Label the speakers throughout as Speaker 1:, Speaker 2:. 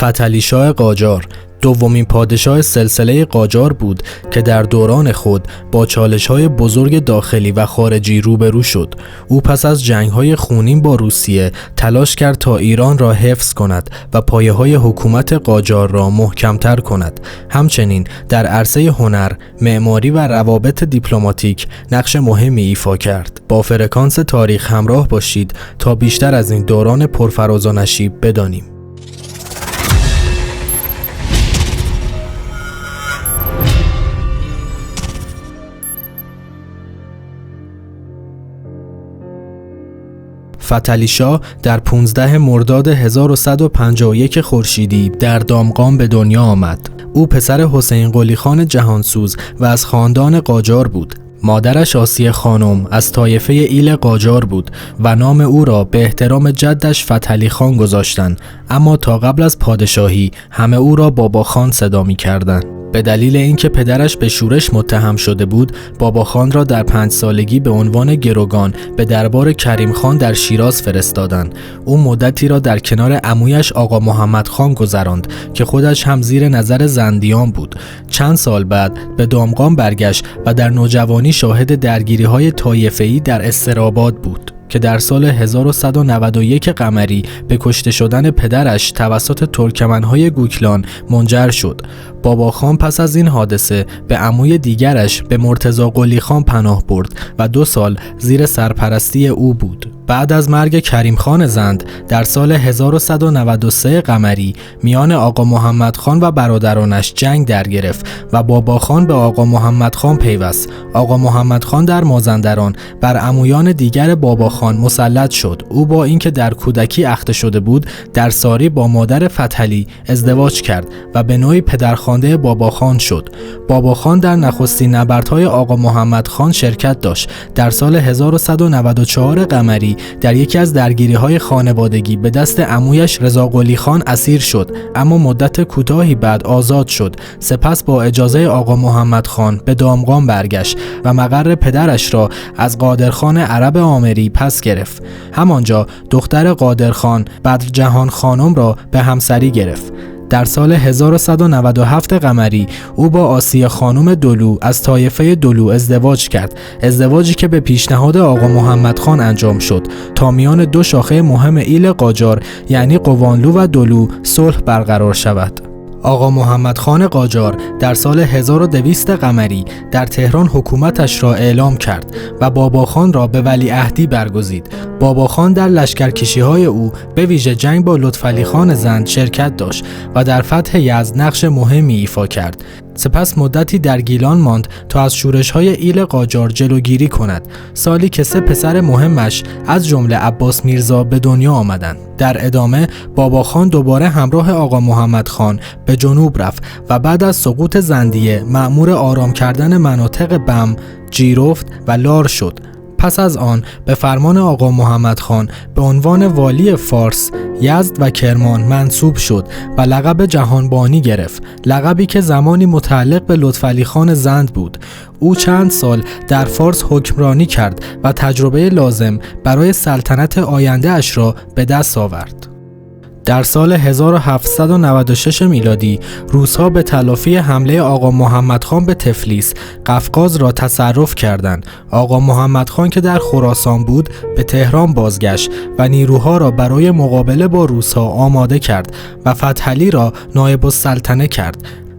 Speaker 1: فتحعلی شاه قاجار دومین پادشاه سلسله قاجار بود که در دوران خود با چالش‌های بزرگ داخلی و خارجی روبرو شد. او پس از جنگ‌های خونین با روسیه تلاش کرد تا ایران را حفظ کند و پایه‌های حکومت قاجار را محکم‌تر کند. همچنین در عرصه هنر، معماری و روابط دیپلماتیک نقش مهمی ایفا کرد. با فرکانس تاریخ همراه باشید تا بیشتر از این دوران پرفراز و نشیب بدانیم. فتحعلی شاه در 15 مرداد 1151 خورشیدی در دامغان به دنیا آمد. او پسر حسین قلی خان جهانسوز و از خاندان قاجار بود. مادرش آسیه خانم از طایفه ایل قاجار بود و نام او را به احترام جدش فتحعلی خان گذاشتند، اما تا قبل از پادشاهی همه او را بابا خان صدا می‌کردند. به دلیل اینکه پدرش به شورش متهم شده بود، بابا خان را در 5 سالگی به عنوان گروگان به دربار کریم خان در شیراز فرستادند. او مدتی را در کنار عمویش آقا محمد خان گذراند که خودش هم زیر نظر زندیان بود. چند سال بعد به دامغان برگشت و در نوجوانی شاهد درگیری‌های طایفه‌ای در استراباد بود که در سال 1191 قمری به کشته شدن پدرش توسط ترکمن‌های گوکلان منجر شد. بابا خان پس از این حادثه به عموی دیگرش به مرتضی قلی خان پناه برد و 2 سال زیر سرپرستی او بود. بعد از مرگ کریم خان زند در سال 1193 قمری میان آقا محمد خان و برادرانش جنگ در گرفت و بابا خان به آقا محمد خان پیوست. آقا محمد خان در مازندران بر عمویان دیگر بابا خان مسلط شد. او با اینکه در کودکی اخته شده بود، در ساری با مادر فتحعلی ازدواج کرد و به نوعی پدرخوانده بابا خان شد. بابا خان در نخستین نبردهای آقا محمد خان شرکت داشت. در سال 1194 قمری در یکی از درگیری‌های خانوادگی به دست عمویش رضا قلی خان اسیر شد، اما مدت کوتاهی بعد آزاد شد. سپس با اجازه آقا محمد خان به دامغان برگشت و مقر پدرش را از قادرخان عرب آمری پس گرفت. همانجا دختر قادرخان بدرجهان خانم را به همسری گرفت. در سال 1197 قمری او با آسیه خانم دلو از طایفه دلو ازدواج کرد، ازدواجی که به پیشنهاد آقا محمد خان انجام شد تا میان 2 شاخه مهم ایل قاجار یعنی قوانلو و دلو صلح برقرار شود. آقا محمد خان قاجار در سال 1200 قمری در تهران حکومتش را اعلام کرد و بابا خان را به ولیعهدی برگزید. بابا خان در لشکرکشی‌های او به ویژه جنگ با لطفعلی خان زند شرکت داشت و در فتح یزد نقش مهمی ایفا کرد. سپس مدتی در گیلان ماند تا از شورش‌های ایل قاجار جلوگیری کند. سالی که 3 پسر مهمش از جمله عباس میرزا به دنیا آمدند. در ادامه بابا خان دوباره همراه آقا محمد خان به جنوب رفت و بعد از سقوط زندیه مأمور آرام کردن مناطق بم، جیرفت و لار شد. پس از آن به فرمان آقا محمد خان به عنوان والی فارس، یزد و کرمان منصوب شد و لقب جهانبانی گرفت، لقبی که زمانی متعلق به لطفعلی خان زند بود. او چند سال در فارس حکمرانی کرد و تجربه لازم برای سلطنت آینده اش را به دست آورد. در سال 1796 میلادی روس‌ها به تلافی حمله آقا محمد خان به تفلیس، قفقاز را تصرف کردند. آقا محمد خان که در خراسان بود به تهران بازگشت و نیروها را برای مقابله با روس‌ها آماده کرد و فتحعلی را نایب السلطنه کرد.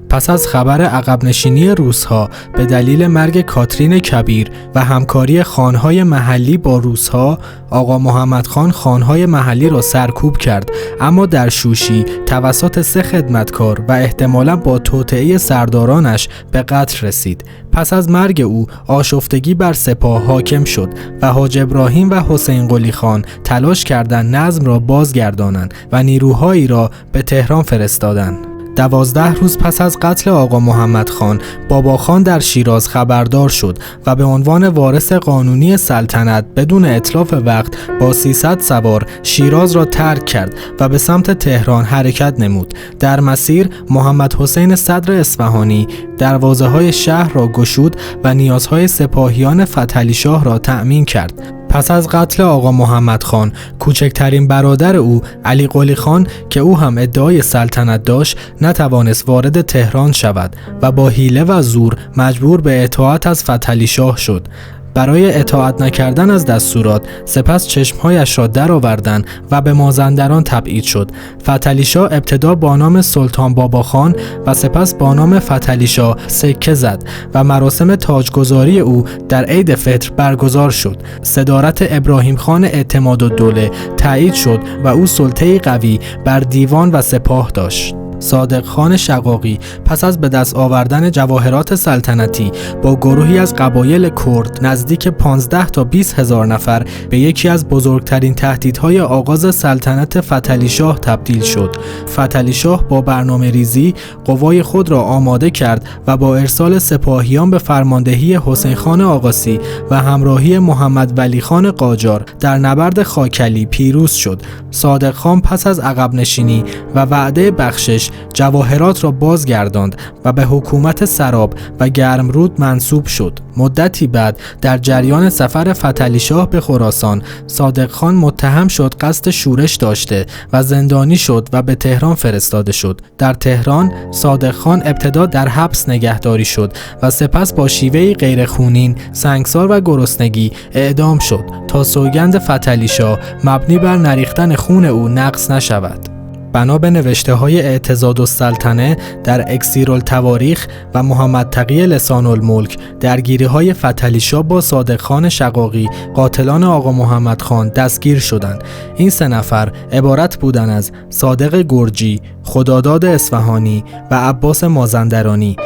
Speaker 1: پس از خبر عقب نشینی روس‌ها به دلیل مرگ کاترین کبیر و همکاری خانهای محلی با روس‌ها، آقا محمد خان خانهای محلی را سرکوب کرد، اما در شوشی توسط 3 خدمتکار و احتمالاً با توطئه سردارانش به قتل رسید. پس از مرگ او آشفتگی بر سپاه حاکم شد و حاج ابراهیم و حسین قلی خان تلاش کردند نظم را بازگردانند و نیروهایی را به تهران فرستادند. 12 روز پس از قتل آقا محمد خان، بابا خان در شیراز خبردار شد و به عنوان وارث قانونی سلطنت بدون اتلاف وقت با 300 سوار شیراز را ترک کرد و به سمت تهران حرکت نمود. در مسیر محمد حسین صدر اصفهانی دروازه‌های شهر را گشود و نیازهای سپاهیان فتحعلی شاه را تأمین کرد. پس از قتل آقا محمد خان، کوچکترین برادر او علی قلی خان که او هم ادعای سلطنت داشت نتوانست وارد تهران شود و با حیله و زور مجبور به اطاعت از فتحعلی شاه شد. برای اطاعت نکردن از دستورات سپس چشمهایش را درآوردند و به مازندران تبعید شد. فتحعلی شاه ابتدا با نام سلطان باباخان و سپس با نام فتحعلی شاه سکه زد و مراسم تاجگذاری او در عید فطر برگزار شد. صدارت ابراهیم خان اعتمادالدوله تایید شد و او سلطه‌ای قوی بر دیوان و سپاه داشت. صادق خان شقاقی پس از به دست آوردن جواهرات سلطنتی با گروهی از قبایل کرد نزدیک 15 تا 20 هزار نفر به یکی از بزرگترین تهدیدهای آغاز سلطنت فتحعلی شاه تبدیل شد. فتحعلی شاه با برنامه ریزی قوای خود را آماده کرد و با ارسال سپاهیان به فرماندهی حسین خان آقاسی و همراهی محمد ولی خان قاجار در نبرد خاکلی پیروز شد. صادق خان پس از عقب نشینی و وعده بخشش جواهرات را بازگرداند و به حکومت سراب و گرمرود منصوب شد. مدتی بعد در جریان سفر فتحعلی شاه به خراسان، صادق خان متهم شد قصد شورش داشته و زندانی شد و به تهران فرستاده شد. در تهران صادق خان ابتدا در حبس نگهداری شد و سپس با شیوهی غیرخونین، سنگسار و گرسنگی اعدام شد تا سوگند فتحعلی شاه مبنی بر نریختن خون او نقض نشود. بنا به نوشته‌های اعتضادالسلطنه در اکسیرالتواریخ و محمد تقی لسان الملک، درگیری‌های فتحعلی شاه با صادق خان شقاقی قاتلان آقا محمد خان دستگیر شدند. این 3 نفر عبارت بودند از صادق گرجی، خداداد اصفهانی و عباس مازندرانی.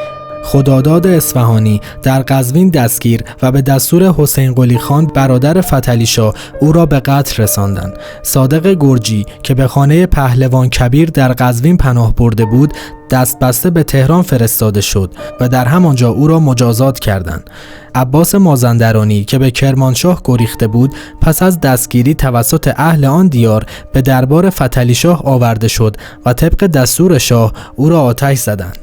Speaker 1: خداداد اصفهانی در قزوین دستگیر و به دستور حسین قلی خان برادر فتحعلی شاه او را به قتل رساندند. صادق گرجی که به خانه پهلوان کبیر در قزوین پناه برده بود، دست بسته به تهران فرستاده شد و در همانجا او را مجازات کردند. عباس مازندرانی که به کرمانشاه گریخته بود، پس از دستگیری توسط اهل آن دیار به دربار فتحعلی شاه آورده شد و طبق دستور شاه او را آتش زدند.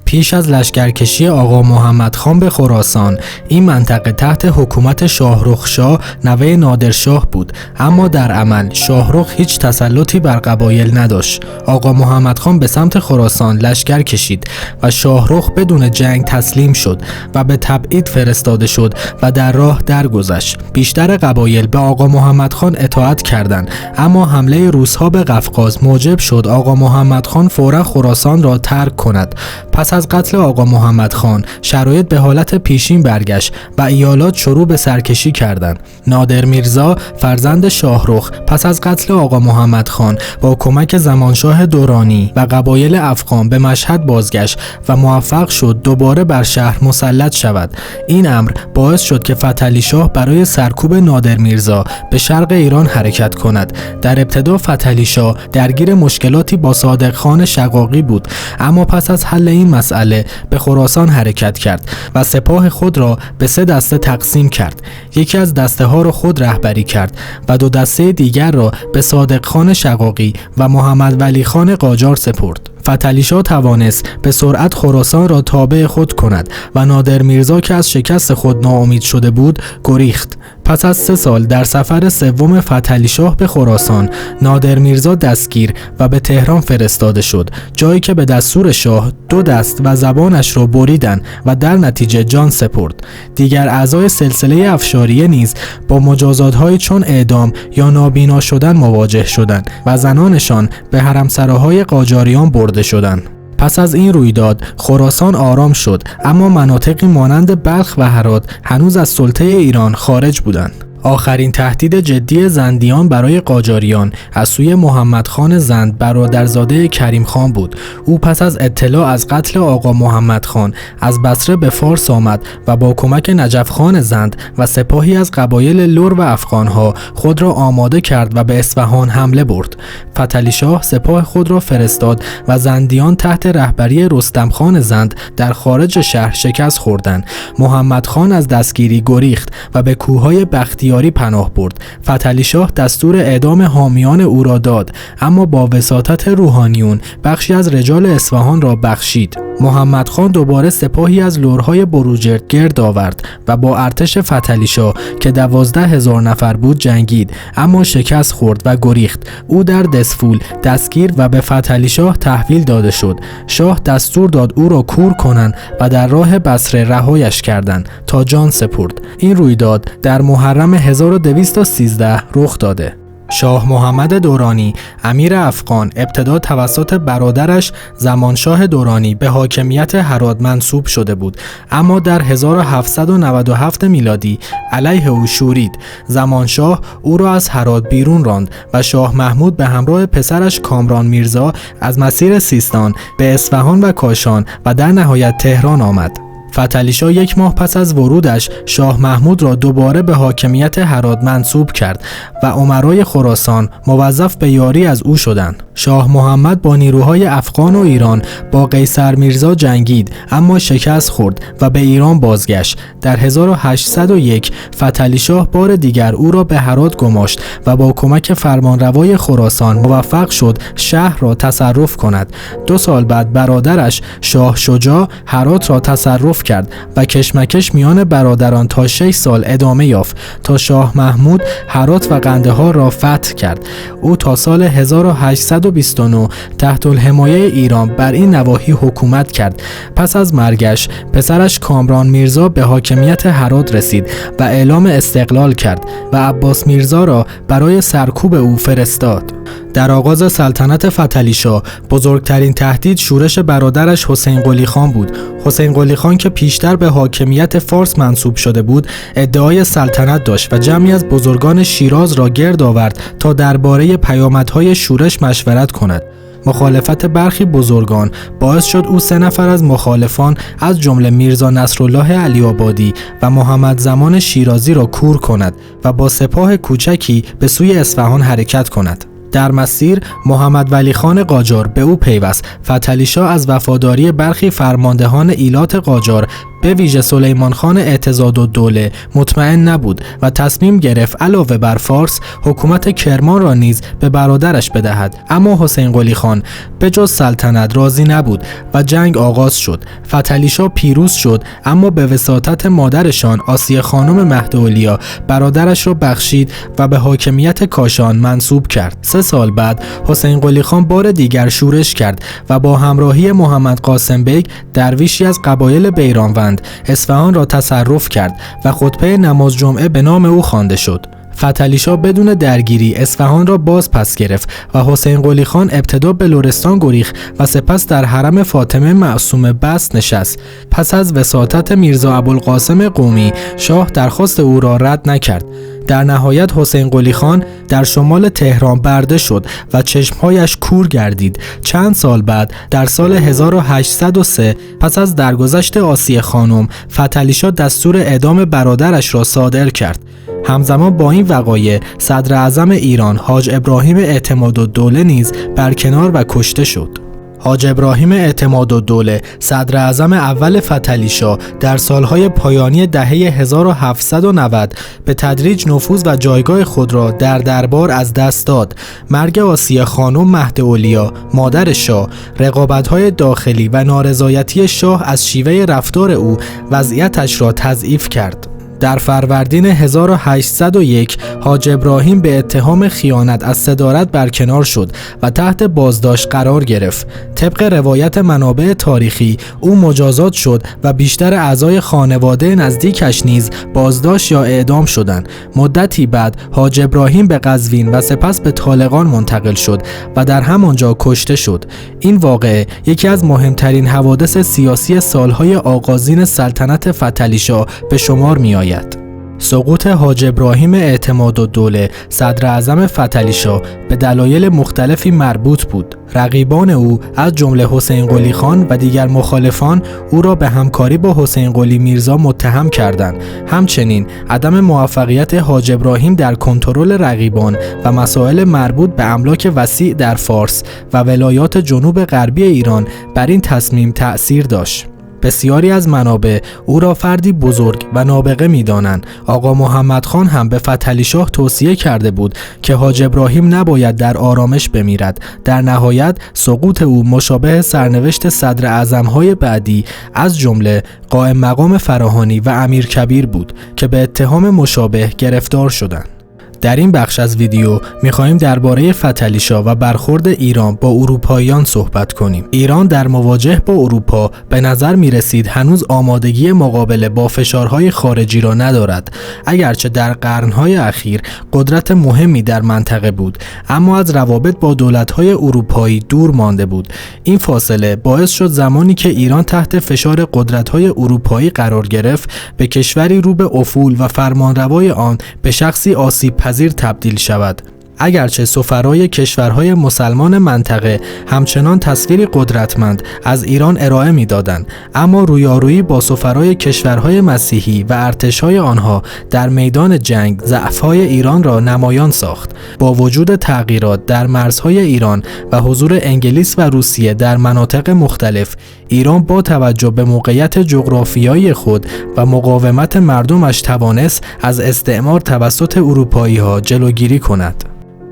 Speaker 1: پیش از لشکرکشی آقا محمد خان به خراسان، این منطقه تحت حکومت شاهرخ شاه نوه نادرشاه بود، اما در عمل شاهرخ هیچ تسلطی بر قبایل نداشت. آقا محمد خان به سمت خراسان لشکر کشید و شاهرخ بدون جنگ تسلیم شد و به تبعید فرستاده شد و در راه درگذشت. بیشتر قبایل به آقا محمد خان اطاعت کردند، اما حمله روس‌ها به قفقاز موجب شد آقا محمد خان فورا خراسان را ترک کند. پس از قتل آقا محمد خان شرایط به حالت پیشین برگشت و ایالات شروع به سرکشی کردند. نادر میرزا فرزند شاهرخ پس از قتل آقا محمد خان با کمک زمانشاه دورانی و قبایل افغان به مشهد بازگشت و موفق شد دوباره بر شهر مسلط شود. این امر باعث شد که فتحعلی شاه برای سرکوب نادر میرزا به شرق ایران حرکت کند. در ابتدا فتحعلی شاه درگیر مشکلاتی با صادق خان شقاقی بود، اما پس از حل این مسئله به خراسان حرکت کرد و سپاه خود را به 3 دسته تقسیم کرد. یکی از دسته ها را خود رهبری کرد و 2 دسته دیگر را به صادق خان شقاقی و محمد ولی خان قاجار سپرد. فتحعلی شاه توانست به سرعت خراسان را تابع خود کند و نادر میرزا که از شکست خود ناامید شده بود گریخت. پس از 3 سال در سفر سوم فتحعلی شاه به خراسان، نادر میرزا دستگیر و به تهران فرستاده شد، جایی که به دستور شاه 2 دست و زبانش را بریدند و در نتیجه جان سپرد. دیگر اعضای سلسله افشاریه نیز با مجازات‌های چون اعدام یا نابینا شدن مواجه شدند و زنانشان به حرمسراهای قاجاریان برده شدند. پس از این رویداد خراسان آرام شد، اما مناطقی مانند بلخ و هرات هنوز از سلطه ایران خارج بودند. آخرین تهدید جدی زندیان برای قاجاریان از سوی محمد خان زند برادرزاده کریم خان بود. او پس از اطلاع از قتل آقا محمد خان از بصره به فارس آمد و با کمک نجف خان زند و سپاهی از قبایل لر و افغانها خود را آماده کرد و به اصفهان حمله برد. فتحعلی شاه سپاه خود را فرستاد و زندیان تحت رهبری رستم خان زند در خارج شهر شکست خوردند. محمد خان از دستگیری گریخت و به کوههای بختیاری پناه برد. فتحعلی شاه دستور اعدام حامیان او را داد، اما با وساطت روحانیون بخشی از رجال اصفهان را بخشید. محمد خان دوباره سپاهی از لرهای بروجرد گرد آورد و با ارتش فتحعلی‌شاه که 12,000 نفر بود جنگید، اما شکست خورد و گریخت. او در دسفول دستگیر و به فتحعلی‌شاه تحویل داده شد. شاه دستور داد او را کور کنند و در راه بصره رهایش کردند تا جان سپرد. این رویداد در محرم 1213 رخ داده. شاه محمد دورانی امیر افغان ابتدا توسط برادرش زمانشاه دورانی به حاکمیت هرات منصوب شده بود، اما در 1797 میلادی علیه او شورید. زمانشاه او را از هرات بیرون راند و شاه محمود به همراه پسرش کامران میرزا از مسیر سیستان به اصفهان و کاشان و در نهایت تهران آمد. فتحعلی‌شاه 1 ماه پس از ورودش شاه محمود را دوباره به حاکمیت هرات منصوب کرد و امرای خراسان موظف به یاری از او شدند. شاه محمد با نیروهای افغان و ایران با قیصر میرزا جنگید، اما شکست خورد و به ایران بازگشت. در 1801 فتحعلی‌شاه بار دیگر او را به هرات گماشت و با کمک فرمانروای خراسان موفق شد شهر را تصرف کند. 2 سال بعد برادرش شاه شجاع هرات را تصرف کرد و کشمکش میان برادران تا 6 سال ادامه یافت تا شاه محمود هرات و قندهار را فتح کرد. او تا سال 1829 تحت الحمایه ایران بر این نواحی حکومت کرد. پس از مرگش پسرش کامران میرزا به حاکمیت هرات رسید و اعلام استقلال کرد و عباس میرزا را برای سرکوب او فرستاد. در آغاز سلطنت فتحعلی‌شاه بزرگترین تهدید شورش برادرش حسین قلی خان بود. حسین قلی خان که پیشتر به حاکمیت فارس منصوب شده بود، ادعای سلطنت داشت و جمعی از بزرگان شیراز را گرد آورد تا درباره پیامدهای شورش مشورت کند. مخالفت برخی بزرگان باعث شد او 3 نفر از مخالفان از جمله میرزا نصرالله علی‌آبادی و محمد زمان شیرازی را کور کند و با سپاه کوچکی به سوی اصفهان حرکت کند. در مسیر محمد ولی خان قاجار به او پیوست. فتحعلی‌شاه از وفاداری برخی فرماندهان ایلات قاجار به ویژه سلیمان خان اعتضادالدوله مطمئن نبود و تصمیم گرفت علاوه بر فارس حکومت کرمان را نیز به برادرش بدهد. اما حسین قلی خان به جز سلطنت راضی نبود و جنگ آغاز شد. فتحعلی‌شاه پیروز شد، اما به وساطت مادرشان آسیه خانم مهداولیا برادرش را بخشید و به حاکمیت کاشان منصوب کرد. 3 سال بعد حسین قلی خان بار دیگر شورش کرد و با همراهی محمد قاسم بیگ درویشی از قبایل بیرانوند اصفهان را تصرف کرد و خطبه نماز جمعه به نام او خوانده شد. فتحعلی‌شاه بدون درگیری اصفهان را باز پس گرفت و حسین قلی خان ابتدا به لرستان گریخت و سپس در حرم فاطمه معصومه بست نشست. پس از وساطت میرزا ابوالقاسم قومی شاه درخواست او را رد نکرد. در نهایت حسین قلی خان در شمال تهران برده شد و چشمهایش کور گردید. چند سال بعد در سال 1803 پس از درگذشت آسیه خانم فتحعلی‌شاه دستور اعدام برادرش را صادر کرد. همزمان با این وقایع صدر اعظم ایران حاج ابراهیم اعتمادالدوله نیز برکنار و کشته شد. حاج ابراهیم اعتمادالدوله صدر اعظم اول فتحعلی‌شاه در سالهای پایانی دهه 1790 به تدریج نفوذ و جایگاه خود را در دربار از دست داد. مرگ آسیه خانم مهداولیا مادر شاه، رقابت‌های داخلی و نارضایتی شاه از شیوه رفتار او وضعیتش را تضعیف کرد. در فروردین 1801 حاج ابراهیم به اتهام خیانت از صدارت برکنار شد و تحت بازداشت قرار گرفت. طبق روایت منابع تاریخی او مجازات شد و بیشتر اعضای خانواده نزدیکش نیز بازداشت یا اعدام شدند. مدتی بعد حاج ابراهیم به قزوین و سپس به طالقان منتقل شد و در همانجا کشته شد. این واقعه یکی از مهمترین حوادث سیاسی سالهای آغازین سلطنت فتحعلی‌شاه به شمار می‌آید. سقوط حاج ابراهیم اعتمادالدوله صدر اعظم فتحعلی‌شاه به دلایل مختلفی مربوط بود. رقیبان او از جمله حسین قلی خان و دیگر مخالفان او را به همکاری با حسین قلی میرزا متهم کردند. همچنین عدم موفقیت حاج ابراهیم در کنترل رقیبان و مسائل مربوط به املاک وسیع در فارس و ولایات جنوب غربی ایران بر این تصمیم تأثیر داشت. بسیاری از منابع او را فردی بزرگ و نابغه می‌دانند. آقا محمد خان هم به فتحعلی شاه توصیه کرده بود که حاج ابراهیم نباید در آرامش بمیرد. در نهایت سقوط او مشابه سرنوشت صدر اعظم‌های بعدی از جمله قائم مقام فراهانی و امیرکبیر بود که به اتهام مشابه گرفتار شدند. در این بخش از ویدیو می‌خواهیم درباره فتحعلی شاه و برخورد ایران با اروپاییان صحبت کنیم. ایران در مواجهه با اروپا به نظر می‌رسید هنوز آمادگی مقابله با فشارهای خارجی را ندارد. اگرچه در قرن‌های اخیر قدرت مهمی در منطقه بود، اما از روابط با دولت‌های اروپایی دور مانده بود. این فاصله باعث شد زمانی که ایران تحت فشار قدرت‌های اروپایی قرار گرفت، به کشوری رو به افول و فرمانروای آن به شخصی آسیب پذیر تبدیل شود. اگرچه سفرای کشورهای مسلمان منطقه همچنان تصویری قدرتمند از ایران ارائه می‌دادند، اما رویارویی با سفرای کشورهای مسیحی و ارتش‌های آنها در میدان جنگ ضعف‌های ایران را نمایان ساخت. با وجود تغییرات در مرزهای ایران و حضور انگلیس و روسیه در مناطق مختلف، ایران با توجه به موقعیت جغرافیایی خود و مقاومت مردمش توانست از استعمار توسط اروپایی‌ها جلوگیری کند.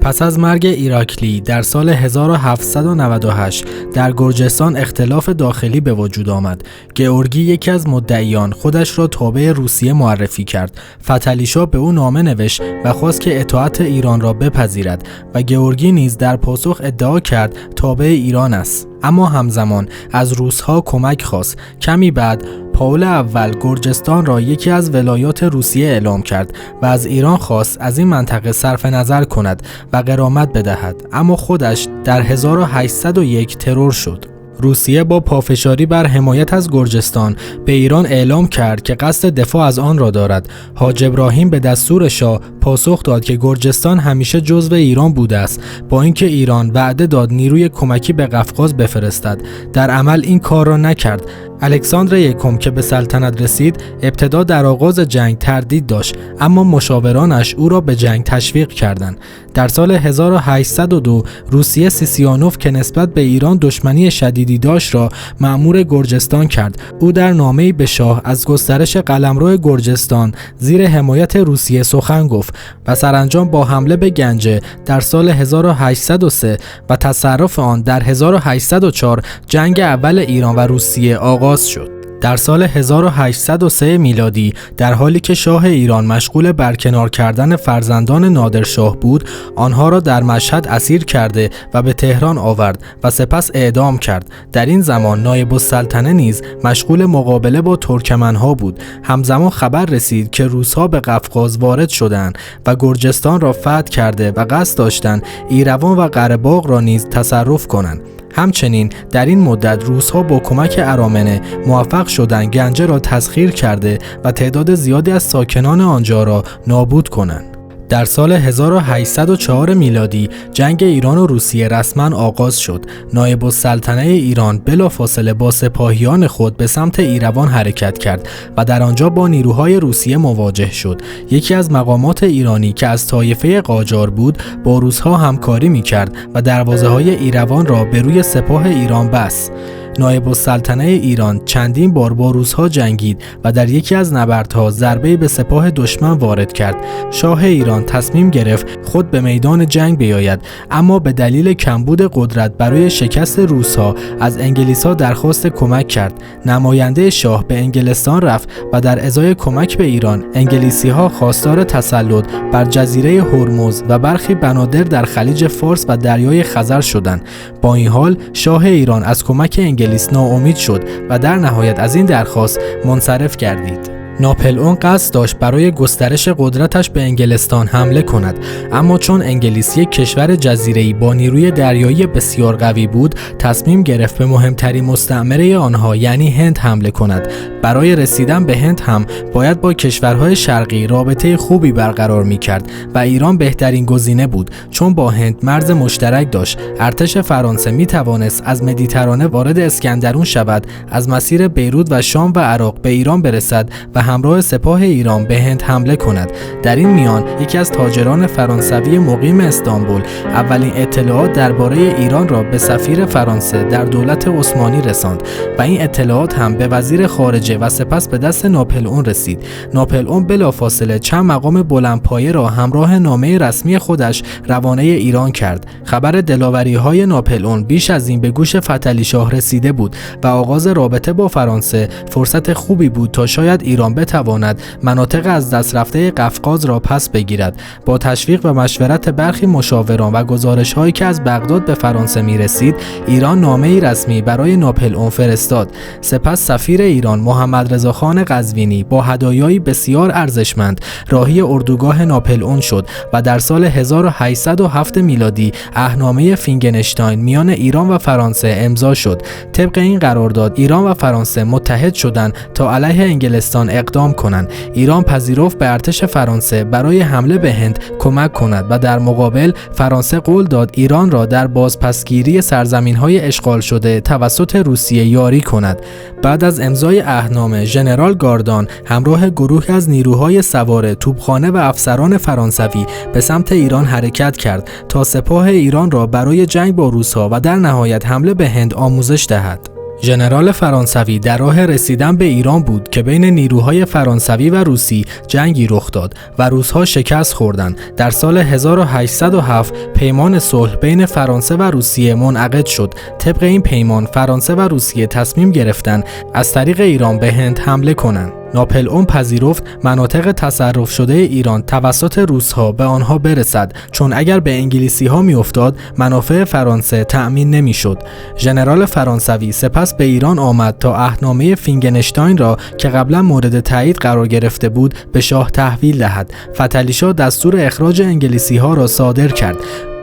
Speaker 1: پس از مرگ ایراکلی در سال 1798 در گرجستان اختلاف داخلی به وجود آمد. گئورگی یکی از مدعیان خودش را تابع روسیه معرفی کرد. فتحعلی شاه به او نامه نوشت و خواست که اطاعت ایران را بپذیرد و گئورگی نیز در پاسخ ادعا کرد تابع ایران است، اما همزمان از روس‌ها کمک خواست. کمی بعد پائول اول گرجستان را یکی از ولایات روسیه اعلام کرد و از ایران خواست از این منطقه صرف نظر کند و غرامت بدهد، اما خودش در 1801 ترور شد. روسیه با پافشاری بر حمایت از گرجستان به ایران اعلام کرد که قصد دفاع از آن را دارد. حاج ابراهیم به دستور شاه پاسخ داد که گرجستان همیشه جزو ایران بوده است، با اینکه ایران وعده داد نیروی کمکی به قفقاز بفرستد. در عمل این کار را نکرد. الکساندر یکم که به سلطنت رسید ابتدا در آغاز جنگ تردید داشت، اما مشاورانش او را به جنگ تشویق کردند. در سال 1802 روسیه سیسیانوف که نسبت به ایران دشمنی شدیدی داشت را مأمور گرجستان کرد. او در نامه‌ای به شاه از گسترش قلمرو گرجستان زیر حمایت روسیه سخن گفت و سرانجام با حمله به گنجه در سال 1803 و تصرف آن در 1804 جنگ اول ایران و روسیه آغاز شد. در سال 1803 میلادی در حالی که شاه ایران مشغول برکنار کردن فرزندان نادرشاه بود، آنها را در مشهد اسیر کرده و به تهران آورد و سپس اعدام کرد. در این زمان نایب السلطنه نیز مشغول مقابله با ترکمنها بود. همزمان خبر رسید که روس‌ها به قفقاز وارد شدند و گرجستان را فتح کرده و قصد داشتند ایروان و قره‌باغ را نیز تصرف کنند. همچنین در این مدت روس‌ها با کمک ارامنه موفق شدند گنجه را تسخیر کرده و تعداد زیادی از ساکنان آنجا را نابود کنند. در سال 1804 میلادی جنگ ایران و روسیه رسما آغاز شد. نایب السلطنه ایران بلافاصله با سپاهیان خود به سمت ایروان حرکت کرد و در آنجا با نیروهای روسیه مواجه شد. یکی از مقامات ایرانی که از طایفه قاجار بود با روس‌ها همکاری می‌کرد و دروازه‌های ایروان را به روی سپاه ایران بست. نایب السلطنه ایران چندین بار با روس‌ها جنگید و در یکی از نبردها ضربه‌ای به سپاه دشمن وارد کرد. شاه ایران تصمیم گرفت خود به میدان جنگ بیاید، اما به دلیل کمبود قدرت برای شکست روس‌ها از انگلیس‌ها درخواست کمک کرد. نماینده شاه به انگلستان رفت و در ازای کمک به ایران انگلیسی‌ها خواستار تسلط بر جزیره هرمز و برخی بنادر در خلیج فارس و دریای خزر شدند. با این حال شاه ایران از کمک انگلیس ناامید شد و در نهایت از این درخواست منصرف گردید. ناپلئون قصد داشت برای گسترش قدرتش به انگلستان حمله کند، اما چون انگلیس یک کشور جزیره‌ای با نیروی دریایی بسیار قوی بود، تصمیم گرفت به مهمترین مستعمره آنها یعنی هند حمله کند. برای رسیدن به هند هم باید با کشورهای شرقی رابطه خوبی برقرار می‌کرد و ایران بهترین گزینه بود، چون با هند مرز مشترک داشت. ارتش فرانسه می‌توانست از مدیترانه وارد اسکندرون شود، از مسیر بیروت و شام و عراق به ایران برسد و همراه سپاه ایران به هند حمله کند. در این میان یکی از تاجران فرانسوی مقیم استانبول اولین اطلاعات درباره ایران را به سفیر فرانسه در دولت عثمانی رساند و این اطلاعات هم به وزیر خارجه و سپس به دست ناپلئون رسید. ناپلئون بلافاصله چند مقام بلندپایه را همراه نامه رسمی خودش روانه ایران کرد. خبر دلاوری‌های ناپلئون بیش از این به گوش فتحعلی شاه رسیده بود و آغاز رابطه با فرانسه فرصت خوبی بود تا شاید ایران بتواند مناطق از دست رفته قفقاز را پس بگیرد. با تشویق و مشورت برخی مشاوران و گزارش‌هایی که از بغداد به فرانسه می‌رسید، ایران نامه‌ای رسمی برای ناپلئون فرستاد. سپس سفیر ایران محمد رضاخان قزوینی با هدایایی بسیار ارزشمند راهی اردوگاه ناپلئون شد و در سال 1807 میلادی عهدنامه فینگنشتاین میان ایران و فرانسه امضا شد. طبق این قرارداد ایران و فرانسه متحد شدند تا علیه انگلستان اقدام کنند. ایران پذیرفت به ارتش فرانسه برای حمله به هند کمک کند و در مقابل فرانسه قول داد ایران را در بازپسگیری سرزمین‌های اشغال شده توسط روسیه یاری کند. بعد از امضای عهدنامه ژنرال گاردان همراه گروهی از نیروهای سوار، توپخانه و افسران فرانسوی به سمت ایران حرکت کرد تا سپاه ایران را برای جنگ با روس‌ها و در نهایت حمله به هند آموزش دهد. ژنرال فرانسوی در راه رسیدن به ایران بود که بین نیروهای فرانسوی و روسی جنگی رخ داد و روس‌ها شکست خوردند. در سال 1807 پیمان صلح بین فرانسه و روسیه منعقد شد. طبق این پیمان فرانسه و روسیه تصمیم گرفتند از طریق ایران به هند حمله کنند. ناپلئون پذیرفت مناطق تصرف شده ایران توسط روس‌ها به آنها برسد، چون اگر به انگلیسی‌ها می‌افتاد منافع فرانسه تأمین نمی‌شد. ژنرال فرانسوی سپس به ایران آمد تا عهدنامه فینگنشتاین را که قبلا مورد تایید قرار گرفته بود به شاه تحویل دهد. فتحعلی شاه دستور اخراج انگلیسی‌ها را صادر کرد.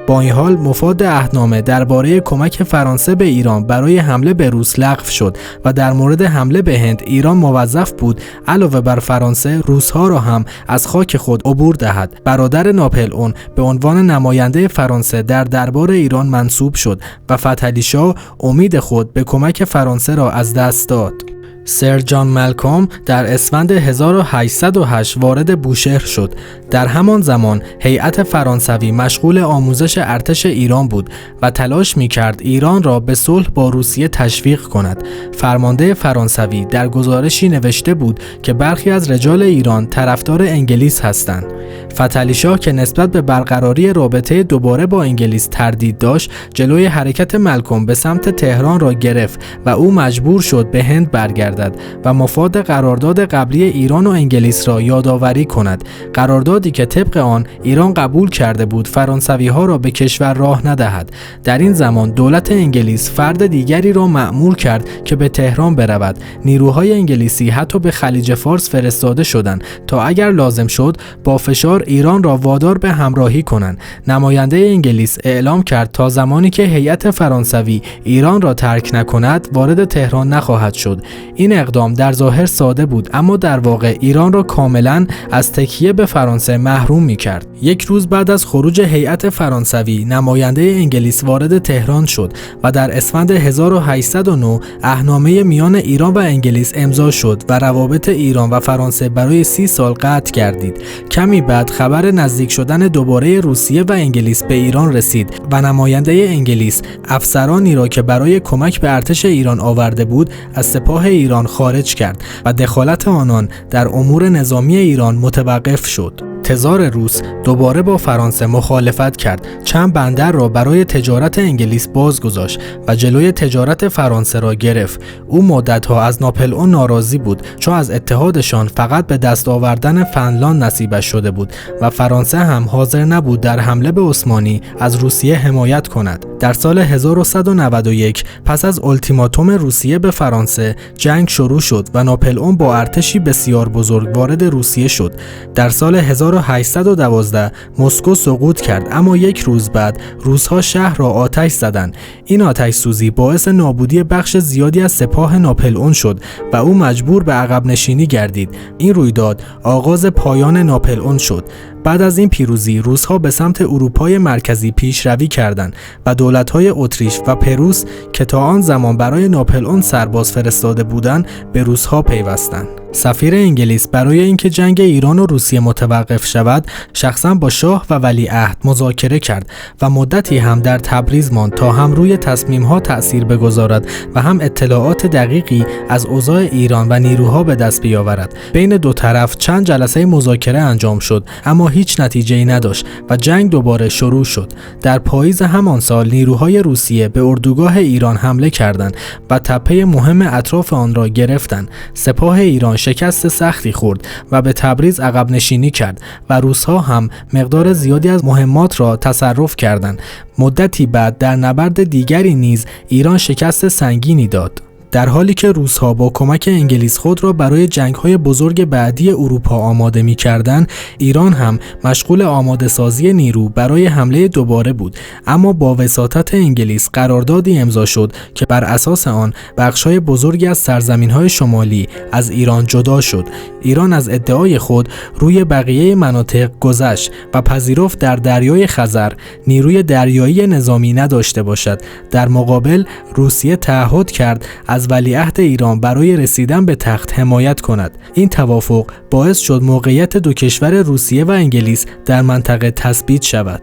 Speaker 1: با این حال مفاد عهدنامه درباره کمک فرانسه به ایران برای حمله به روس لغو شد و در مورد حمله به هند ایران موظف بود علاوه بر فرانسه روس‌ها را هم از خاک خود عبور دهد. برادر ناپلئون به عنوان نماینده فرانسه در دربار ایران منصوب شد و فتحعلی شاه امید خود به کمک فرانسه را از دست داد. سر جان مالکوم در اسفند 1808 وارد بوشهر شد. در همان زمان هیئت فرانسوی مشغول آموزش ارتش ایران بود و تلاش می‌کرد ایران را به صلح با روسیه تشویق کند. فرمانده فرانسوی در گزارشی نوشته بود که برخی از رجال ایران طرفدار انگلیس هستند. فتحعلی شاه که نسبت به برقراری رابطه دوباره با انگلیس تردید داشت، جلوی حرکت مالکوم به سمت تهران را گرفت و او مجبور شد به هند برگردد و مفاد قرارداد قبلی ایران و انگلیس را یادآوری کند. قراردادی که طبق آن ایران قبول کرده بود فرانسوی‌ها را به کشور راه ندهد. در این زمان دولت انگلیس فرد دیگری را مأمور کرد که به تهران برود. نیروهای انگلیسی حتی به خلیج فارس فرستاده شدند تا اگر لازم شد با فشار ایران را وادار به همراهی کنند. نماینده انگلیس اعلام کرد تا زمانی که هیئت فرانسوی ایران را ترک نکند وارد تهران نخواهد شد. این اقدام در ظاهر ساده بود اما در واقع ایران را کاملا از تکیه به فرانسه محروم می‌کرد. یک روز بعد از خروج هیئت فرانسوی نماینده انگلیس وارد تهران شد و در اسفند 1809 عهدنامه میان ایران و انگلیس امضا شد و روابط ایران و فرانسه برای 30 سال قطع گردید. کمی بعد خبر نزدیک شدن دوباره روسیه و انگلیس به ایران رسید و نماینده انگلیس افسرانی را که برای کمک به ارتش ایران آورده بود از سپاه ایران خارج کرد و دخالت آنان در امور نظامی ایران متوقف شد. تزار روس دوباره با فرانسه مخالفت کرد. چند بندر را برای تجارت انگلیس باز گذاشت و جلوی تجارت فرانسه را گرفت. او مدتها از ناپلئون ناراضی بود چون از اتحادشان فقط به دست آوردن فنلاند نصیبش شده بود و فرانسه هم حاضر نبود در حمله به عثمانی از روسیه حمایت کند. در سال 1191 پس از التیماتوم روسیه به فرانسه جنگ شروع شد و ناپلئون با ارتشی بسیار بزرگ وارد روسیه شد. در سال 1812 مسکو سقوط کرد اما یک روز بعد روس‌ها شهر را آتش زدند. این آتش سوزی باعث نابودی بخش زیادی از سپاه ناپلئون شد و او مجبور به عقب نشینی گردید. این رویداد آغاز پایان ناپلئون شد. بعد از این پیروزی روس‌ها به سمت اروپای مرکزی پیشروی کردند و دولت‌های اتریش و پروس که تا آن زمان برای ناپلئون سرباز فرستاده بودند به روس‌ها پیوستند. سفیر انگلیس برای اینکه جنگ ایران و روسیه متوقف شود، شخصا با شاه و ولیعهد مذاکره کرد و مدتی هم در تبریز ماند تا هم روی تصمیم‌ها تأثیر بگذارد و هم اطلاعات دقیقی از اوضاع ایران و نیروها به دست بیاورد. بین دو طرف چند جلسه مذاکره انجام شد، اما هیچ نتیجه‌ای نداشت و جنگ دوباره شروع شد. در پاییز همان سال نیروهای روسیه به اردوگاه ایران حمله کردند و تپه مهم اطراف آن را گرفتند. سپاه ایران شکست سختی خورد و به تبریز عقب نشینی کرد و روس‌ها هم مقدار زیادی از مهمات را تصرف کردند. مدتی بعد در نبرد دیگری نیز ایران شکست سنگینی داد. در حالی که روس‌ها با کمک انگلیس خود را برای جنگ‌های بزرگ بعدی اروپا آماده می‌کردند، ایران هم مشغول آماده سازی نیرو برای حمله دوباره بود. اما با وساطت انگلیس قراردادی امضا شد که بر اساس آن بخش‌های بزرگی از سرزمین‌های شمالی از ایران جدا شد. ایران از ادعای خود روی بقیه مناطق گذشت و پذیرفت در دریای خزر نیروی دریایی نظامی نداشته باشد. در مقابل روسیه تعهد کرد از ولیعهد ایران برای رسیدن به تخت حمایت کند. این توافق باعث شد موقعیت دو کشور روسیه و انگلیس در منطقه تثبیت شود.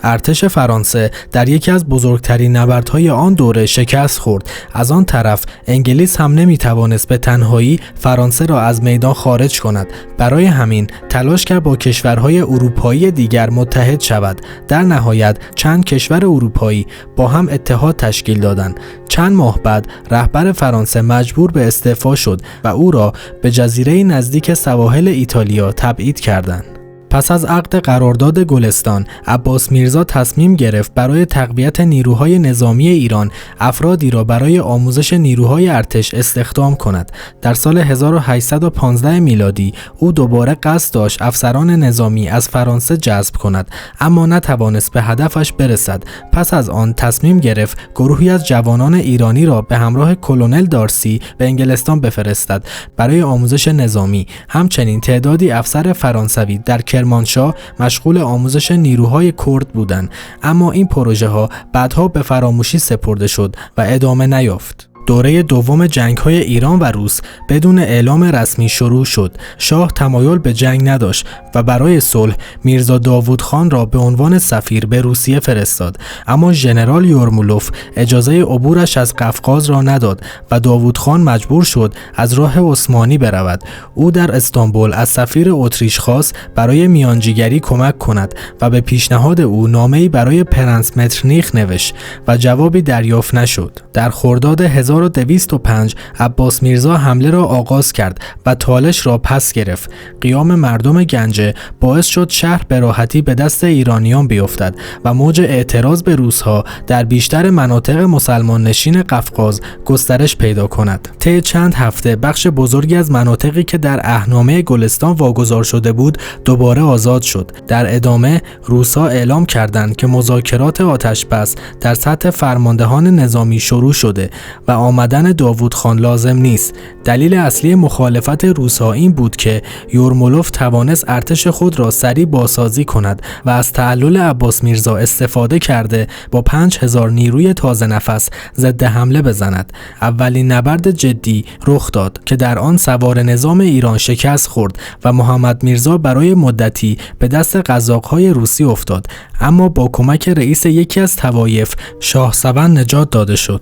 Speaker 1: ارتش فرانسه در یکی از بزرگترین نبردهای آن دوره شکست خورد. از آن طرف انگلیس هم نمیتوانست به تنهایی فرانسه را از میدان خارج کند. برای همین تلاش کرد با کشورهای اروپایی دیگر متحد شود. در نهایت چند کشور اروپایی با هم اتحاد تشکیل دادند. چند ماه بعد رهبر فرانسه مجبور به استعفا شد و او را به جزیره نزدیک سواحل ایتالیا تبعید کردند. پس از عقد قرارداد گلستان، عباس میرزا تصمیم گرفت برای تقویت نیروهای نظامی ایران افرادی را برای آموزش نیروهای ارتش استخدام کند. در سال 1815 میلادی او دوباره قصد داشت افسران نظامی از فرانسه جذب کند، اما نتوانست به هدفش برسد. پس از آن تصمیم گرفت گروهی از جوانان ایرانی را به همراه کلونل دارسی به انگلستان بفرستد برای آموزش نظامی. همچنین تعدادی افسر فرانسوی در کرمانشاه مشغول آموزش نیروهای کرد بودند، اما این پروژه ها بعدها به فراموشی سپرده شد و ادامه نیافت. دوره دوم جنگ‌های ایران و روس بدون اعلام رسمی شروع شد. شاه تمایل به جنگ نداشت و برای صلح میرزا داوود خان را به عنوان سفیر به روسیه فرستاد، اما ژنرال یورمولوف اجازه عبورش از قفقاز را نداد و داوود خان مجبور شد از راه عثمانی برود. او در استانبول از سفیر اتریش خواست برای میانجیگری کمک کند و به پیشنهاد او نامه‌ای برای پرنس مترنیخ نوشت و جوابی دریافت نشد. در خرداد 1205 عباس میرزا حمله را آغاز کرد و تالش را پس گرفت. قیام مردم گنجه باعث شد شهر به راحتی به دست ایرانیان بیفتد و موج اعتراض به روس‌ها در بیشتر مناطق مسلمان نشین قفقاز گسترش پیدا کند. طی چند هفته بخش بزرگی از مناطقی که در اهنامه گلستان واگذار شده بود دوباره آزاد شد. در ادامه روس‌ها اعلام کردند که مذاکرات آتش‌بس در سطح فرماندهان نظامی شروع شده و آمدن داوود خان لازم نیست. دلیل اصلی مخالفت روس‌ها این بود که یورمولوف توانست ارتش خود را سریع بازسازی کند و از تعلل عباس میرزا استفاده کرده با 5000 نیروی تازه نفس ضد حمله بزند. اولین نبرد جدی رخ داد که در آن سوار نظام ایران شکست خورد و محمد میرزا برای مدتی به دست قزاق‌های روسی افتاد، اما با کمک رئیس یکی از طوایف شاهسوند نجات داده شد.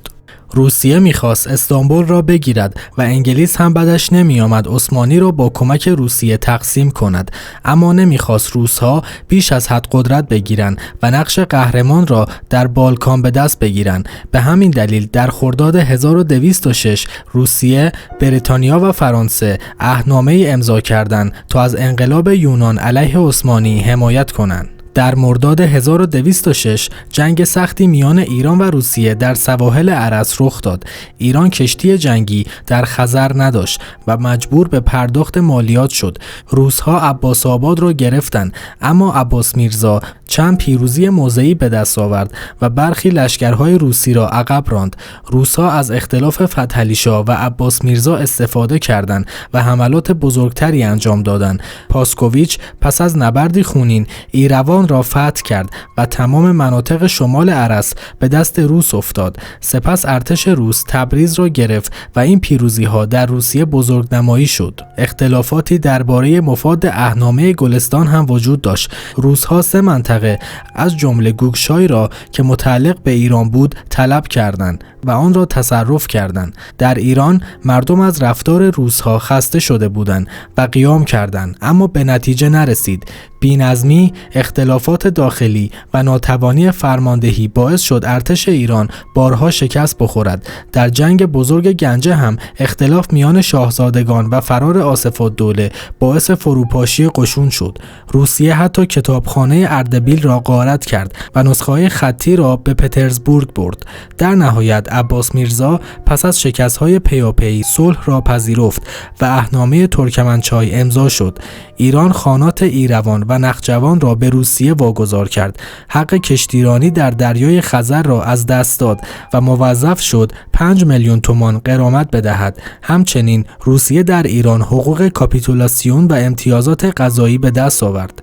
Speaker 1: روسیه میخواست استانبول را بگیرد و انگلیس هم بدش نمیآمد عثمانی را با کمک روسیه تقسیم کند، اما نمیخواست روس‌ها بیش از حد قدرت بگیرند و نقش قهرمان را در بالکان به دست بگیرند. به همین دلیل در خرداد 1206 روسیه، بریتانیا و فرانسه عهدنامه‌ای امضا کردند تا از انقلاب یونان علیه عثمانی حمایت کنند. در مرداد 1206 جنگ سختی میان ایران و روسیه در سواحل ارس رخ داد. ایران کشتی جنگی در خزر نداشت و مجبور به پرداخت مالیات شد. روس‌ها عباس آباد را گرفتند، اما عباس میرزا چند پیروزی موضعی به دست آورد و برخی لشکرهای روسی را عقب راند. روس‌ها از اختلاف فتحعلی شاه و عباس میرزا استفاده کردند و حملات بزرگتری انجام دادند. پاسکوویچ پس از نبردی خونین ایروان ایران را فتح کرد و تمام مناطق شمال ارس به دست روس افتاد. سپس ارتش روس تبریز را گرفت و این پیروزی‌ها در روسیه بزرگنمایی شد. اختلافاتی درباره مفاد عهدنامه گلستان هم وجود داشت. روس‌ها 3 منطقه از جمله گوگشای را که متعلق به ایران بود طلب کردند و آن را تصرف کردند. در ایران مردم از رفتار روس‌ها خسته شده بودند و قیام کردند، اما به نتیجه نرسید. بی‌نظمی، اختلافات داخلی و ناتوانی فرماندهی باعث شد ارتش ایران بارها شکست بخورد. در جنگ بزرگ گنجه هم اختلاف میان شاهزادگان و فرار آصف‌الدوله باعث فروپاشی قشون شد. روسیه حتی کتابخانه اردبیل را غارت کرد و نسخه‌های خطی را به پترزبورگ برد. در نهایت عباس میرزا پس از شکست‌های پیاپی صلح را پذیرفت و عهدنامه ترکمنچای امضا شد. ایران خانات ایروان و نخجوان را به روسیه واگذار کرد. حق کشتیرانی در دریای خزر را از دست داد و موظف شد 5 میلیون تومان غرامت بدهد. همچنین روسیه در ایران حقوق کاپیتولاسیون و امتیازات قضایی به دست آورد.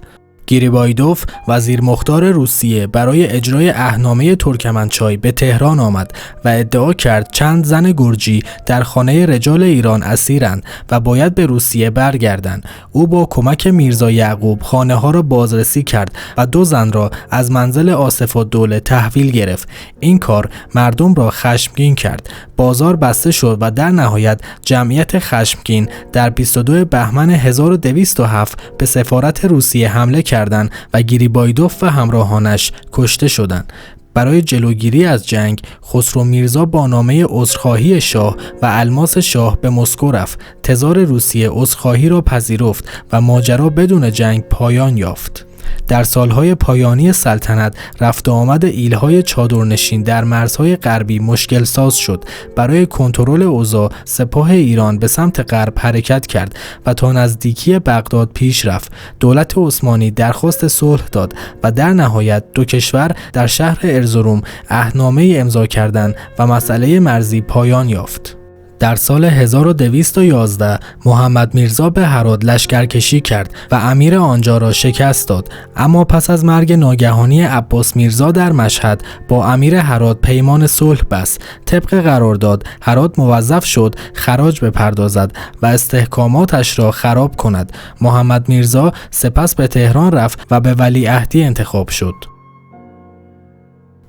Speaker 1: گریبایدوف وزیر مختار روسیه برای اجرای عهدنامه ترکمنچای به تهران آمد و ادعا کرد چند زن گرجی در خانه رجال ایران اسیرند و باید به روسیه برگردند. او با کمک میرزا یعقوب خانه ها را بازرسی کرد و 2 زن را از منزل آصف‌الدوله تحویل گرفت. این کار مردم را خشمگین کرد. بازار بسته شد و در نهایت جمعیت خشمگین در 22 بهمن 1207 به سفارت روسیه حمله کردند و گریبایدوف و همراهانش کشته شدند. برای جلوگیری از جنگ، خسرو میرزا با نامه عذرخواهی شاه و الماس شاه به مسکو رفت. تزار روسیه عذرخواهی را پذیرفت و ماجرا بدون جنگ پایان یافت. در سالهای پایانی سلطنت رفت و آمد ایلهای چادرنشین در مرزهای غربی مشکل ساز شد. برای کنترل اوضاع سپاه ایران به سمت غرب حرکت کرد و تا نزدیکی بغداد پیش رفت. دولت عثمانی درخواست صلح داد و در نهایت 2 کشور در شهر ارزروم عهدنامه امضا کردند و مسئله مرزی پایان یافت. در سال 1211 محمد میرزا به هرات لشکرکشی کرد و امیر آنجا را شکست داد، اما پس از مرگ ناگهانی عباس میرزا در مشهد با امیر هرات پیمان صلح بست. طبق قرارداد هرات موظف شد خراج بپردازد و استحکاماتش را خراب کند. محمد میرزا سپس به تهران رفت و به ولیعهدی انتخاب شد.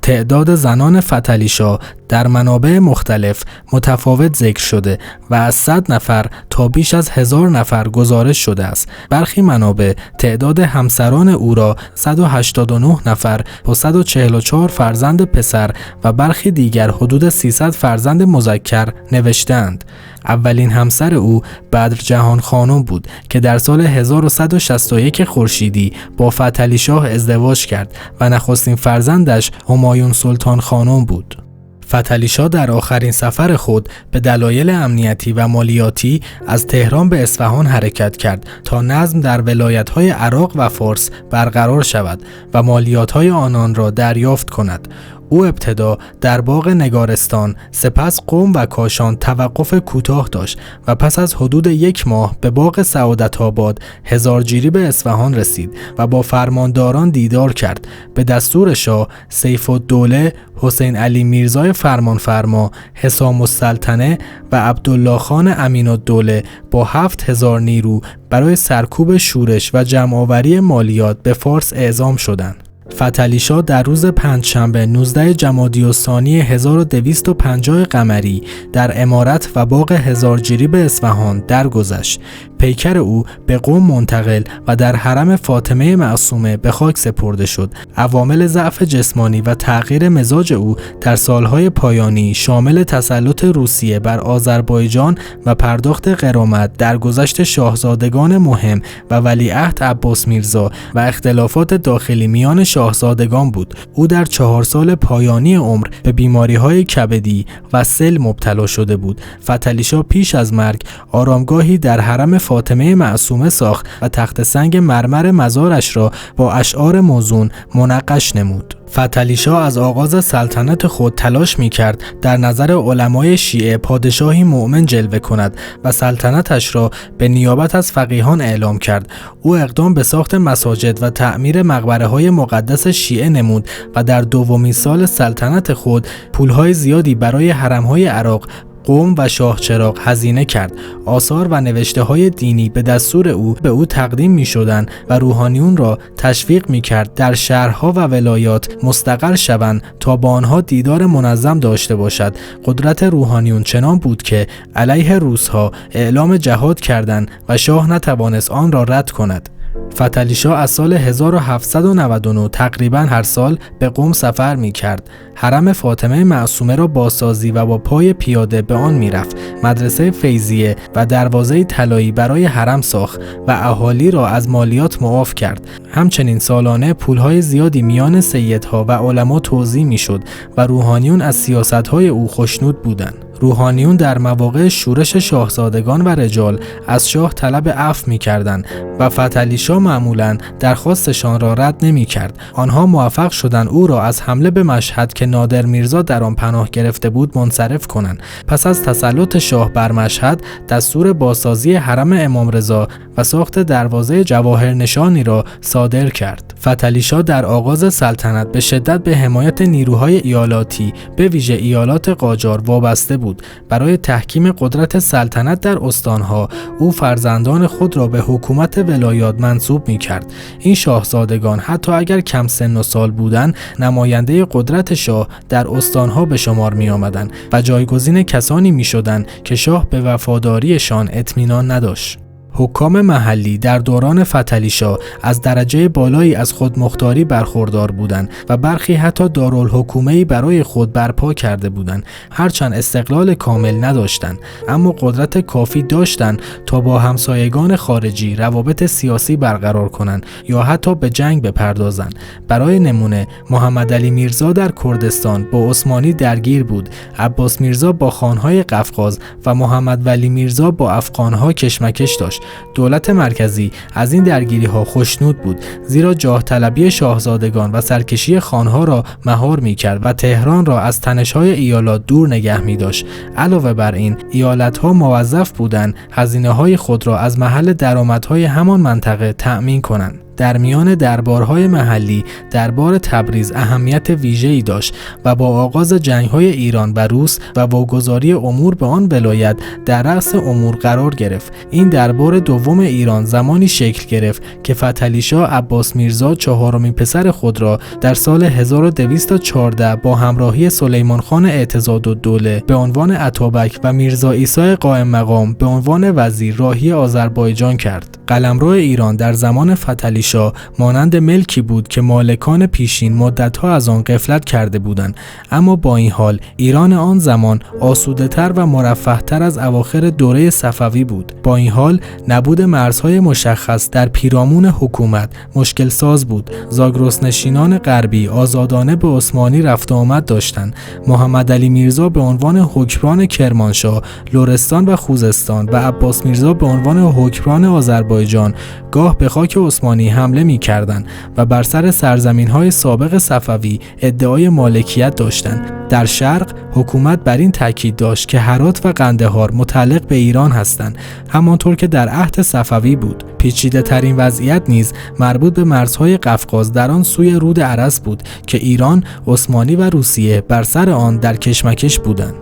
Speaker 1: تعداد زنان فتحعلی‌شاه در منابع مختلف متفاوت ذکر شده و از 100 نفر تا بیش از 1000 نفر گزارش شده است. برخی منابع تعداد همسران او را 189 نفر با 144 فرزند پسر و برخی دیگر حدود 300 فرزند مذکر نوشتند. اولین همسر او بدرجهان خانم بود که در سال 1161 خورشیدی با فتحعلی‌شاه ازدواج کرد و نخستین فرزندش همایون سلطان خانم بود. فتحعلی‌شاه در آخرین سفر خود به دلایل امنیتی و مالیاتی از تهران به اصفهان حرکت کرد تا نظم در ولایت‌های عراق و فارس برقرار شود و مالیات‌های آنان را دریافت کند. او ابتدا در باغ نگارستان، سپس قم و کاشان توقف کوتاه داشت و پس از حدود 1 ماه به باغ سعادت‌آباد هزارجیری به اصفهان رسید و با فرمانداران دیدار کرد. به دستور شاه، سیف‌الدوله، حسین علی میرزای فرمانفرما، حسام السلطنه و عبدالله خان امین‌الدوله با 7000 نیرو برای سرکوب شورش و جمع‌آوری مالیات به فارس اعزام شدند. فتحعلی‌شاه در روز پنجشنبه 19 جمادی الثانی 1250 قمری در عمارت و باغ هزارجیری به اصفهان درگذشت. پیکر او به قم منتقل و در حرم فاطمه معصومه به خاک سپرده شد. عوامل ضعف جسمانی و تغییر مزاج او در سالهای پایانی شامل تسلط روسیه بر آذربایجان و پرداخت غرامت، درگذشت شاهزادگان مهم و ولیعهد عباس میرزا و اختلافات داخلی میان شاهزادگان بود. او در 4 سال پایانی عمر به بیماری‌های کبدی و سل مبتلا شده بود. فتحعلی‌شاه پیش از مرگ آرامگاهی در حرم فاطمه معصومه ساخت و تخت سنگ مرمر مزارش را با اشعار موزون منقش نمود. فتحعلی شاه از آغاز سلطنت خود تلاش می‌کرد در نظر علمای شیعه پادشاهی مؤمن جلوه کند و سلطنتش را به نیابت از فقیهان اعلام کرد. او اقدام به ساخت مساجد و تعمیر مقبره‌های مقدس شیعه نمود و در دومین سال سلطنت خود پولهای زیادی برای حرم‌های عراق، قم و شاهچراغ هزینه کرد. آثار و نوشته‌های دینی به دستور او به او تقدیم می‌شدند و روحانیون را تشویق می‌کرد در شهرها و ولایات مستقر شوند تا با آنها دیدار منظم داشته باشد. قدرت روحانیون چنان بود که علیه روس‌ها اعلام جهاد کردند و شاه نتوانست آن را رد کند. فتحعلی شاه از سال 1799 تقریباً هر سال به قم سفر می کرد. حرم فاطمه معصومه را بازسازی و با پای پیاده به آن می رفت. مدرسه فیضیه و دروازه طلایی برای حرم ساخت و اهالی را از مالیات معاف کرد. همچنین سالانه پولهای زیادی میان سیدها و علما توزیع می شد و روحانیون از سیاستهای او خوشنود بودند. روحانیون در مواقع شورش شاهزادگان و رجال از شاه طلب عفو می‌کردند و فتحعلی شاه معمولاً درخواستشان را رد نمی‌کرد. آنها موفق شدند او را از حمله به مشهد که نادر میرزا در آن پناه گرفته بود منصرف کنند. پس از تسلط شاه بر مشهد دستور بازسازی حرم امام رضا و ساخت دروازه جواهرنشانی را صادر کرد. فتحعلی شاه در آغاز سلطنت به شدت به حمایت نیروهای ایالاتی به ویژه ایالات قاجار وابسته بود. برای تحکیم قدرت سلطنت در استانها او فرزندان خود را به حکومت ولایات منصوب می‌کرد. این شاهزادگان حتی اگر کم سن و سال بودند نماینده قدرت شاه در استانها به شمار می‌آمدند و جایگزین کسانی می‌شدند که شاه به وفاداریشان اطمینان نداشت. حکام محلی در دوران فتحعلی شاه از درجه بالایی از خودمختاری برخوردار بودند و برخی حتی دارالحکومه‌ای برای خود برپا کرده بودند. هرچند استقلال کامل نداشتند اما قدرت کافی داشتند تا با همسایگان خارجی روابط سیاسی برقرار کنند یا حتی به جنگ بپردازند. برای نمونه محمدعلی میرزا در کردستان با عثمانی درگیر بود، عباس میرزا با خانهای قفقاز و محمد ولی میرزا با افغانها کشمکش داشت. دولت مرکزی از این درگیری ها خوشنود بود زیرا جاه طلبی شاهزادگان و سرکشی خانها را مهار می کرد و تهران را از تنش‌های ایالات دور نگه می داشت. علاوه بر این ایالت ها موظف بودند هزینه های خود را از محل درآمدهای همان منطقه تأمین کنند. در میان دربارهای محلی دربار تبریز اهمیت ویژه‌ای داشت و با آغاز جنگ‌های ایران و روس و واگذاری امور به آن ولایت در رأس امور قرار گرفت. این دربار دوم ایران زمانی شکل گرفت که فتحعلی شاه عباس میرزا چهارمین پسر خود را در سال 1214 با همراهی سلیمان خان اعتضادالدوله به عنوان اتابک و میرزا عیسی قائم مقام به عنوان وزیر راهی آذربایجان کرد. قلمرو ایران در زمان فتحعلی شاه مانند ملکی بود که مالکان پیشین مدت‌ها از آن غفلت کرده بودند، اما با این حال ایران آن زمان آسوده‌تر و مرفه‌تر از اواخر دوره صفوی بود. با این حال نبود مرزهای مشخص در پیرامون حکومت مشکل ساز بود. زاگرس‌نشینان غربی آزادانه به عثمانی رفت و آمد داشتند. محمدعلی میرزا به عنوان حکمران کرمانشاه، لرستان و خوزستان و عباس میرزا به عنوان حکمران آذربایجان گاه به خاک عثمانی حمله می‌کردند و بر سر سرزمین‌های سابق صفوی ادعای مالکیت داشتند. در شرق حکومت بر این تاکید داشت که هرات و قندهار متعلق به ایران هستند، همانطور که در عهد صفوی بود. پیچیده‌ترین وضعیت نیز مربوط به مرزهای قفقاز در آن سوی رود ارس بود که ایران، عثمانی و روسیه بر سر آن در کشمکش بودند.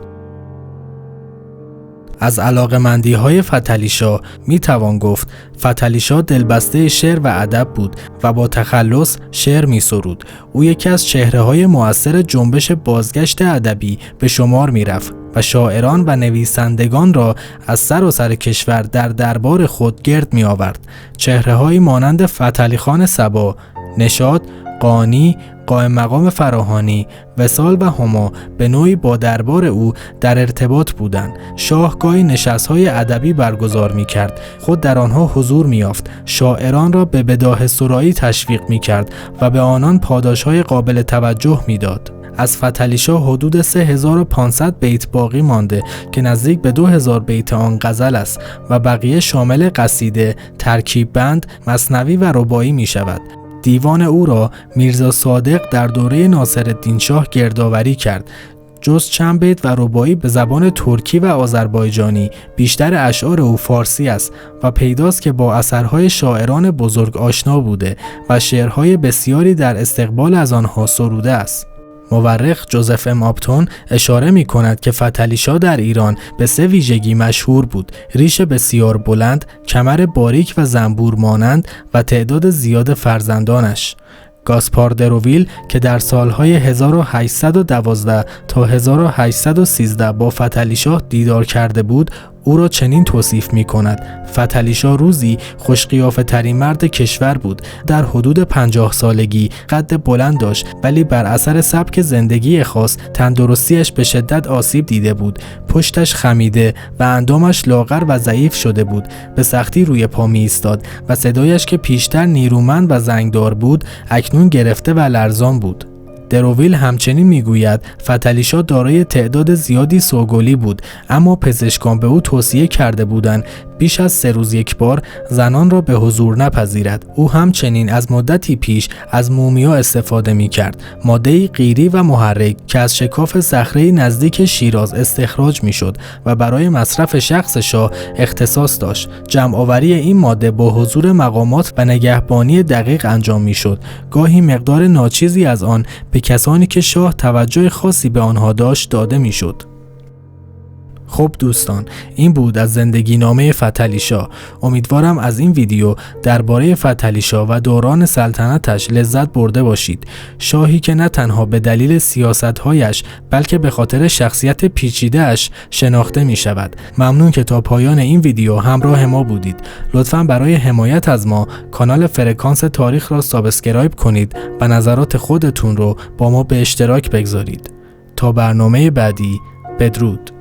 Speaker 1: از علاقه‌مندی‌های فتحعلی شاه می‌توان گفت فتحعلی شاه دلبسته شعر و ادب بود و با تخلص شعر می‌سرود. او یکی از چهره‌های مؤثر جنبش بازگشت ادبی به شمار می‌رفت و شاعران و نویسندگان را از سراسر کشور در دربار خود گرد می‌آورد. چهره‌هایی مانند فتحعلی خان صبا، نشاط، قانی، قائم مقام فراهانی، وصال و هما به نوعی با دربار او در ارتباط بودند. شاه گاهی نشست‌های ادبی برگزار می‌کرد، خود در آنها حضور می‌یافت، شاعران را به بداهه سرایی تشویق می‌کرد و به آنان پاداش‌های قابل توجه می‌داد. از فتحعلی شاه حدود 3500 بیت باقی مانده که نزدیک به 2000 بیت آن غزل است و بقیه شامل قصیده، ترکیب بند، مثنوی و رباعی می شود. دیوان او را میرزا صادق در دوره ناصرالدین شاه گردآوری کرد. جز چند بیت و رباعی به زبان ترکی و آذربایجانی، بیشتر اشعار او فارسی است و پیداست که با اثرهای شاعران بزرگ آشنا بوده و شعرهای بسیاری در استقبال از آنها سروده است. مورخ جوزف ام آپتون اشاره می کند که فتحعلی شاه در ایران به 3 ویژگی مشهور بود: ریش بسیار بلند، کمر باریک و زنبور مانند و تعداد زیاد فرزندانش. گاسپار دروویل که در سالهای 1812 تا 1813 با فتحعلی شاه دیدار کرده بود، او را چنین توصیف می کند: فتحعلی شاه روزی خوش‌قیافه ترین مرد کشور بود. در حدود 50 سالگی قد بلند داشت، ولی بر اثر سبک زندگی خاص تندرستیش به شدت آسیب دیده بود. پشتش خمیده و اندامش لاغر و ضعیف شده بود. به سختی روی پا می ایستاد و صدایش که پیشتر نیرومند و زنگدار بود، اکنون گرفته و لرزان بود. دروویل همچنین میگوید فتحعلی شاه دارای تعداد زیادی سوگلی بود، اما پزشکان به او توصیه کرده بودند بیش از 3 روز یک بار زنان را به حضور نپذیرد. او همچنین از مدتی پیش از مومیا استفاده می کرد، ماده‌ای قیری و محرک که از شکاف صخره‌ای نزدیک شیراز استخراج می شد و برای مصرف شخص شاه اختصاص داشت. جمع‌آوری این ماده با حضور مقامات و نگهبانی دقیق انجام می شد. گاهی مقدار ناچیزی از آن به کسانی که شاه توجه خاصی به آنها داشت داده می شد. خب دوستان، این بود از زندگی نامه فتحعلی شاه. امیدوارم از این ویدیو درباره فتحعلی شاه و دوران سلطنتش لذت برده باشید. شاهی که نه تنها به دلیل سیاست‌هایش بلکه به خاطر شخصیت پیچیده‌اش شناخته می شود. ممنون که تا پایان این ویدیو همراه ما بودید. لطفاً برای حمایت از ما کانال فرکانس تاریخ را سابسکرایب کنید و نظرات خودتون رو با ما به اشتراک بگذارید. تا برنامه بعدی، بدرود.